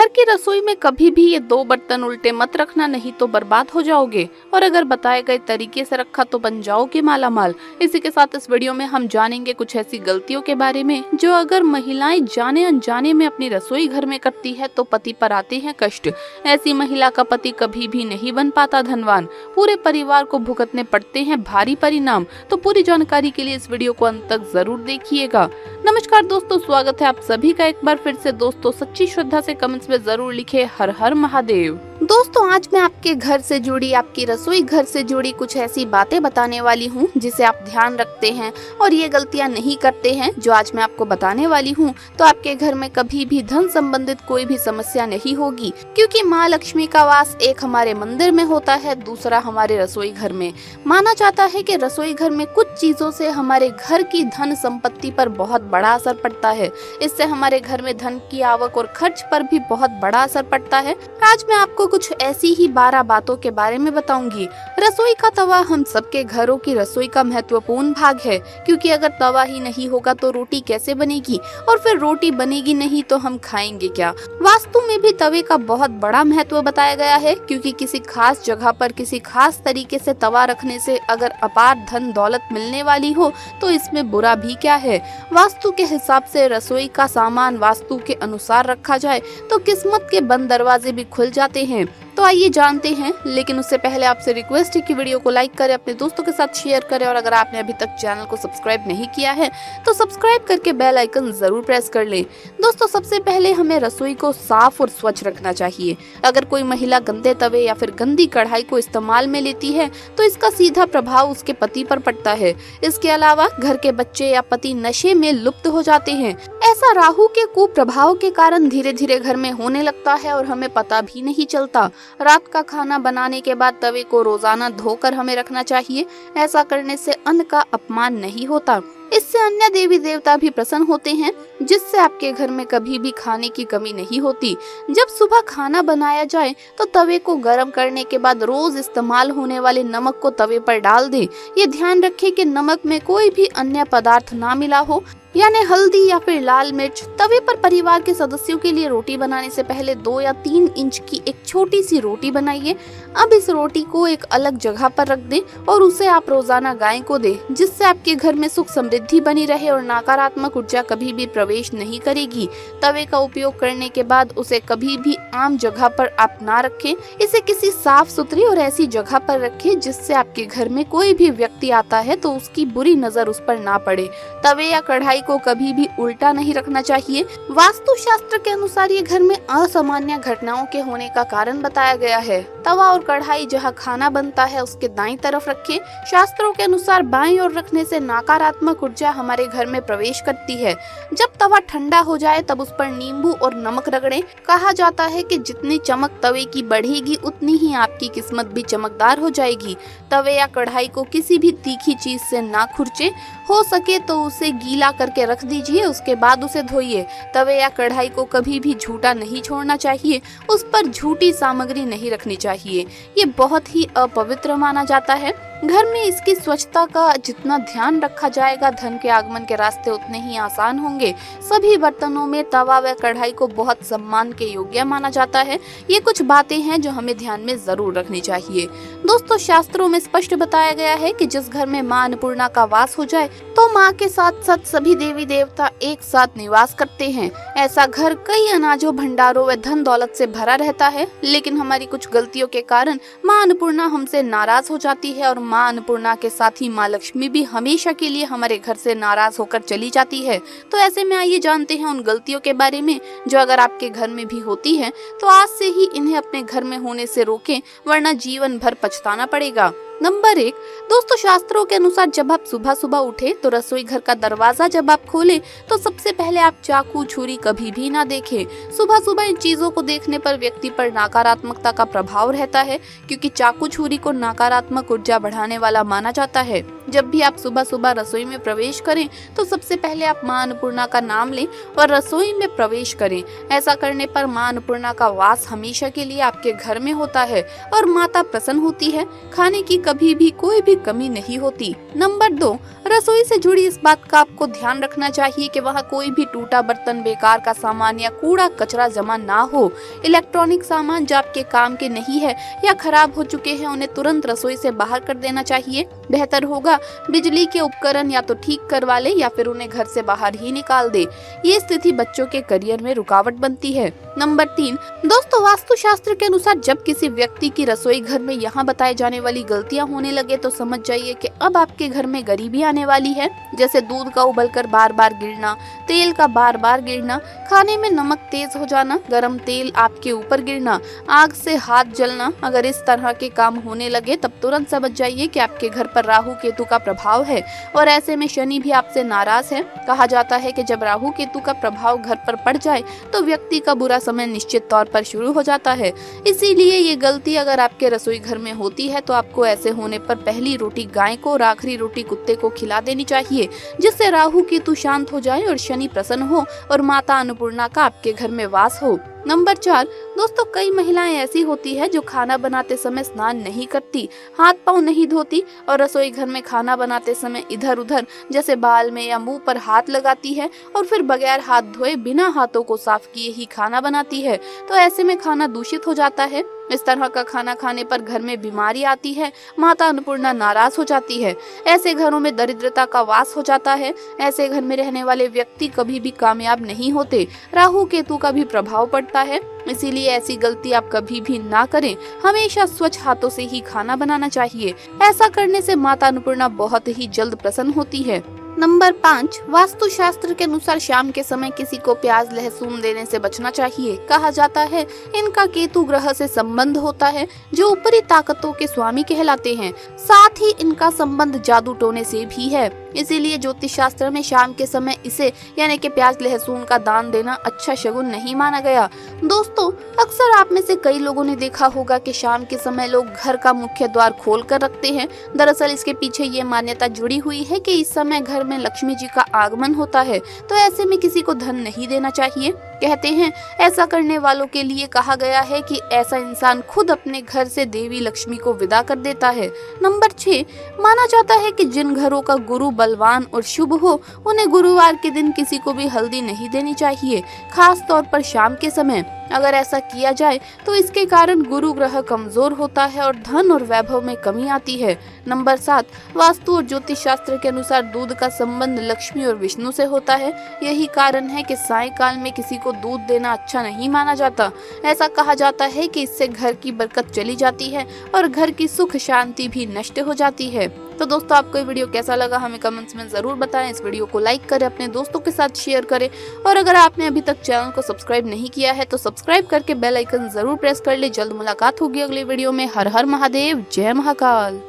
घर की रसोई में कभी भी ये 2 बर्तन उल्टे मत रखना, नहीं तो बर्बाद हो जाओगे, और अगर बताए गए तरीके से रखा तो बन जाओगे मालामाल। इसी के साथ इस वीडियो में हम जानेंगे कुछ ऐसी गलतियों के बारे में जो अगर महिलाएं जाने अनजाने में अपनी रसोई घर में करती है तो पति पर आते हैं कष्ट। ऐसी महिला का पति कभी भी नहीं बन पाता धनवान, पूरे परिवार को भुगतने पड़ते हैं भारी परिणाम। तो पूरी जानकारी के लिए इस वीडियो को अंत तक जरूर देखिएगा। नमस्कार दोस्तों, स्वागत है आप सभी का एक बार फिर से। दोस्तों सच्ची श्रद्धा से कमेंट्स में जरूर लिखे हर हर महादेव। दोस्तों आज मैं आपके घर से जुड़ी, आपकी रसोई घर से जुड़ी कुछ ऐसी बातें बताने वाली हूँ जिसे आप ध्यान रखते हैं और ये गलतियाँ नहीं करते हैं जो आज मैं आपको बताने वाली हूँ, तो आपके घर में कभी भी धन संबंधित कोई भी समस्या नहीं होगी। क्योंकि माँ लक्ष्मी का वास एक हमारे मंदिर में होता है, दूसरा हमारे रसोई घर में। माना जाता है कि रसोई घर में कुछ चीजों से हमारे घर की धन संपत्ति पर बहुत बड़ा असर पड़ता है। इससे हमारे घर में धन की आवक और खर्च पर भी बहुत बड़ा असर पड़ता है। आज मैं आपको कुछ ऐसी ही 12 बातों के बारे में बताऊंगी। रसोई का तवा हम सबके घरों की रसोई का महत्वपूर्ण भाग है, क्योंकि अगर तवा ही नहीं होगा तो रोटी कैसे बनेगी, और फिर रोटी बनेगी नहीं तो हम खाएंगे क्या। वास्तु में भी तवे का बहुत बड़ा महत्व बताया गया है, क्योंकि किसी खास जगह पर किसी खास तरीके से तवा रखने से अगर अपार धन दौलत मिलने वाली हो तो इसमें बुरा भी क्या है। वास्तु के हिसाब से रसोई का सामान वास्तु के अनुसार रखा जाए तो किस्मत के बंद दरवाजे भी खुल जाते हैं। तो आइए जानते हैं, लेकिन उससे पहले आपसे रिक्वेस्ट है कि वीडियो को लाइक करें, अपने दोस्तों के साथ शेयर करें, और अगर आपने अभी तक चैनल को सब्सक्राइब नहीं किया है तो सब्सक्राइब करके बेल आइकन जरूर प्रेस कर लें। दोस्तों सबसे पहले हमें रसोई को साफ और स्वच्छ रखना चाहिए। अगर कोई महिला गंदे तवे या फिर गंदी कढ़ाई को इस्तेमाल में लेती है तो इसका सीधा प्रभाव उसके पति पर पड़ता है। इसके अलावा घर के बच्चे या पति नशे में लुप्त हो जाते हैं। ऐसा राहु के कुप्रभाव के कारण धीरे धीरे घर में होने लगता है और हमें पता भी नहीं चलता। रात का खाना बनाने के बाद तवे को रोजाना धोकर हमें रखना चाहिए। ऐसा करने से अन्न का अपमान नहीं होता। इससे अन्य देवी देवता भी प्रसन्न होते हैं, जिससे आपके घर में कभी भी खाने की कमी नहीं होती। जब सुबह खाना बनाया जाए तो तवे को गर्म करने के बाद रोज इस्तेमाल होने वाले नमक को तवे पर डाल दें। ये ध्यान रखें कि नमक में कोई भी अन्य पदार्थ ना मिला हो, यानी हल्दी या फिर लाल मिर्च। तवे पर परिवार के सदस्यों के लिए रोटी बनाने से पहले 2 या 3 इंच की एक छोटी सी रोटी बनाइए। अब इस रोटी को एक अलग जगह पर रख दें और उसे आप रोजाना गाय को दें, जिससे आपके घर में सुख समृद्धि बनी रहे और नकारात्मक ऊर्जा कभी भी प्रवेश नहीं करेगी। तवे का उपयोग करने के बाद उसे कभी भी आम जगह पर आप ना रखें। इसे किसी साफ सुथरी और ऐसी जगह पर रखें जिससे आपके घर में कोई भी व्यक्ति आता है तो उसकी बुरी नजर उस पर ना पड़े। तवे या कढ़ाई को कभी भी उल्टा नहीं रखना चाहिए। वास्तु शास्त्र के अनुसार ये घर में असामान्य घटनाओं के होने का कारण बताया गया है। तवा और कढ़ाई जहाँ खाना बनता है उसके दाईं तरफ रखें। शास्त्रों के अनुसार बाईं ओर रखने से नकारात्मक ऊर्जा हमारे घर में प्रवेश करती है। जब तवा ठंडा हो जाए तब उस पर नींबू और नमक रगड़ें। कहा जाता है कि जितनी चमक तवे की बढ़ेगी उतनी ही आपकी किस्मत भी चमकदार हो जाएगी। तवे या कढ़ाई को किसी भी तीखी चीज से ना खुरचे। हो सके तो उसे गीला करके रख दीजिए, उसके बाद उसे धोइए। तवे या कढ़ाई को कभी भी झूठा नहीं छोड़ना चाहिए, उस पर झूठी सामग्री नहीं रखनी चाहिए। ये बहुत ही अपवित्र माना जाता है। घर में इसकी स्वच्छता का जितना ध्यान रखा जाएगा, धन के आगमन के रास्ते उतने ही आसान होंगे। सभी बर्तनों में तवा व कढ़ाई को बहुत सम्मान के योग्य माना जाता है। ये कुछ बातें हैं जो हमें ध्यान में जरूर रखनी चाहिए। दोस्तों शास्त्रों में स्पष्ट बताया गया है कि जिस घर में माँ अन्नपूर्णा का वास हो जाए तो माँ के साथ साथ सभी देवी देवता एक साथ निवास करते हैं। ऐसा घर कई अनाजों, भंडारों व धन दौलत से भरा रहता है, लेकिन हमारी कुछ गलतियों के कारण माँ अन्नपूर्णा हमसे नाराज हो जाती है और माँ अन्नपूर्णा के साथ ही माँ लक्ष्मी भी हमेशा के लिए हमारे घर से नाराज होकर चली जाती है। तो ऐसे में आइए जानते हैं उन गलतियों के बारे में जो अगर आपके घर में भी होती है तो आज से ही इन्हें अपने घर में होने से रोकें, वरना जीवन भर पछताना पड़ेगा। नंबर 1, दोस्तों शास्त्रों के अनुसार जब आप सुबह सुबह उठे तो रसोई घर का दरवाजा जब आप खोलें तो सबसे पहले आप चाकू छुरी कभी भी ना देखें। सुबह सुबह इन चीजों को देखने पर व्यक्ति पर नकारात्मकता का प्रभाव रहता है, क्योंकि चाकू छुरी को नकारात्मक ऊर्जा बढ़ाने वाला माना जाता है। जब भी आप सुबह सुबह रसोई में प्रवेश करें तो सबसे पहले आप मां अन्नपूर्णा का नाम लें और रसोई में प्रवेश करें। ऐसा करने पर मां अन्नपूर्णा का वास हमेशा के लिए आपके घर में होता है और माता प्रसन्न होती है। खाने की कभी भी कोई भी कमी नहीं होती। नंबर 2, रसोई से जुड़ी इस बात का आपको ध्यान रखना चाहिए कि वहाँ कोई भी टूटा बर्तन, बेकार का सामान या कूड़ा कचरा जमा ना हो। इलेक्ट्रॉनिक सामान जो आपके काम के नहीं है या खराब हो चुके हैं उन्हें तुरंत रसोई से बाहर कर देना चाहिए। बेहतर होगा बिजली के उपकरण या तो ठीक करवा ले या फिर उन्हें घर से बाहर ही निकाल दे। ये स्थिति बच्चों के करियर में रुकावट बनती है। नंबर 3, दोस्तों वास्तुशास्त्र के अनुसार जब किसी व्यक्ति की रसोई घर में यहाँ बताए जाने वाली गलतियाँ होने लगे तो समझ जाइए कि अब आपके घर में गरीबी आने वाली है। जैसे दूध का उबलकर बार बार गिरना, तेल का बार बार गिरना, खाने में नमक तेज हो जाना, गरम तेल आपके ऊपर गिरना, आग से हाथ जलना। अगर इस तरह के काम होने लगे तब तुरंत समझ जाइए कि आपके घर पर राहु केतु का प्रभाव है और ऐसे में शनि भी आपसे नाराज है। कहा जाता है कि जब राहु केतु का प्रभाव घर पर पड़ जाए तो व्यक्ति का बुरा समय निश्चित तौर पर शुरू हो जाता है। इसीलिए ये गलती अगर आपके रसोई घर में होती है तो आपको ऐसे होने पर पहली रोटी गाय को और आखिरी रोटी कुत्ते को खिला देनी चाहिए, जिससे राहु केतु शांत हो जाए और शनि प्रसन्न हो और माता अन्नपूर्णा का आपके घर में वास हो। नंबर 4, दोस्तों कई महिलाएं ऐसी होती है जो खाना बनाते समय स्नान नहीं करती, हाथ पांव नहीं धोती और रसोई घर में खाना बनाते समय इधर उधर जैसे बाल में या मुंह पर हाथ लगाती है और फिर बगैर हाथ धोए बिना हाथों को साफ किए ही खाना बनाती है। तो ऐसे में खाना दूषित हो जाता है। इस तरह का खाना खाने पर घर में बीमारी आती है, माता अन्नपूर्णा नाराज हो जाती है। ऐसे घरों में दरिद्रता का वास हो जाता है। ऐसे घर में रहने वाले व्यक्ति कभी भी कामयाब नहीं होते। राहु केतु का भी प्रभाव पड़ता है। इसीलिए ऐसी गलती आप कभी भी ना करें। हमेशा स्वच्छ हाथों से ही खाना बनाना चाहिए। ऐसा करने से माता अन्नपूर्णा बहुत ही जल्द प्रसन्न होती है। नंबर 5, वास्तुशास्त्र के अनुसार शाम के समय किसी को प्याज लहसुन देने से बचना चाहिए। कहा जाता है इनका केतु ग्रह से संबंध होता है जो ऊपरी ताकतों के स्वामी कहलाते हैं। साथ ही इनका संबंध जादू टोने से भी है। इसीलिए ज्योतिष शास्त्र में शाम के समय इसे यानी कि प्याज लहसुन का दान देना अच्छा शगुन नहीं माना गया। दोस्तों अक्सर आप में से कई लोगों ने देखा होगा कि शाम के समय लोग घर का मुख्य द्वार खोल कर रखते हैं। दरअसल इसके पीछे ये मान्यता जुड़ी हुई है कि इस समय घर में लक्ष्मी जी का आगमन होता है, तो ऐसे में किसी को धन नहीं देना चाहिए। कहते हैं ऐसा करने वालों के लिए कहा गया है कि ऐसा इंसान खुद अपने घर से देवी लक्ष्मी को विदा कर देता है। नंबर 6, माना जाता है कि जिन घरों का गुरु बलवान और शुभ हो उन्हें गुरुवार के दिन किसी को भी हल्दी नहीं देनी चाहिए, खास तौर पर शाम के समय। अगर ऐसा किया जाए तो इसके कारण गुरु ग्रह कमजोर होता है और धन और वैभव में कमी आती है। नंबर 7, वास्तु और ज्योतिष शास्त्र के अनुसार दूध का संबंध लक्ष्मी और विष्णु से होता है। यही कारण है कि सायंकाल में किसी को दूध देना अच्छा नहीं माना जाता। ऐसा कहा जाता है कि इससे घर की बरकत चली जाती है और घर की सुख शांति भी नष्ट हो जाती है। तो दोस्तों आपको ये वीडियो कैसा लगा हमें कमेंट्स में जरूर बताएं। इस वीडियो को लाइक करें, अपने दोस्तों के साथ शेयर करें और अगर आपने अभी तक चैनल को सब्सक्राइब नहीं किया है तो सब्सक्राइब करके बेल आइकन जरूर प्रेस कर ले। जल्द मुलाकात होगी अगले वीडियो में। हर हर महादेव, जय महाकाल।